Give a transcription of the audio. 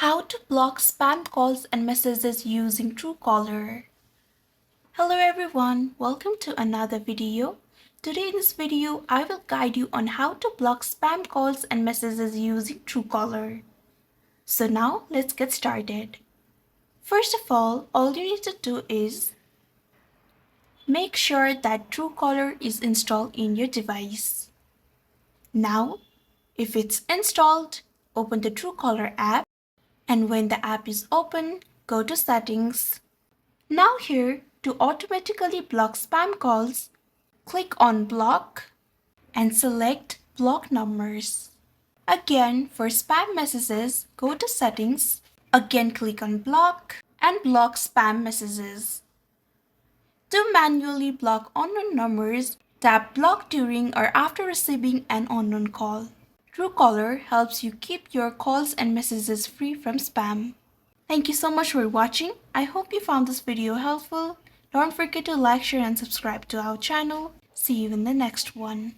How to block spam calls and messages using Truecaller. Hello everyone, welcome to another video. Today in this video, I will guide you on how to block spam calls and messages using Truecaller. So now let's get started. First of all you need to do is make sure that Truecaller is installed in your device. Now, if it's installed, open the Truecaller app. And when the app is open, go to Settings. Now here, to automatically block spam calls, click on Block and select Block Numbers. Again, for spam messages, go to Settings, again click on Block and block spam messages. To manually block unknown numbers, tap Block during or after receiving an unknown call. Truecaller helps you keep your calls and messages free from spam. Thank you so much for watching. I hope you found this video helpful. Don't forget to like, share, and subscribe to our channel. See you in the next one.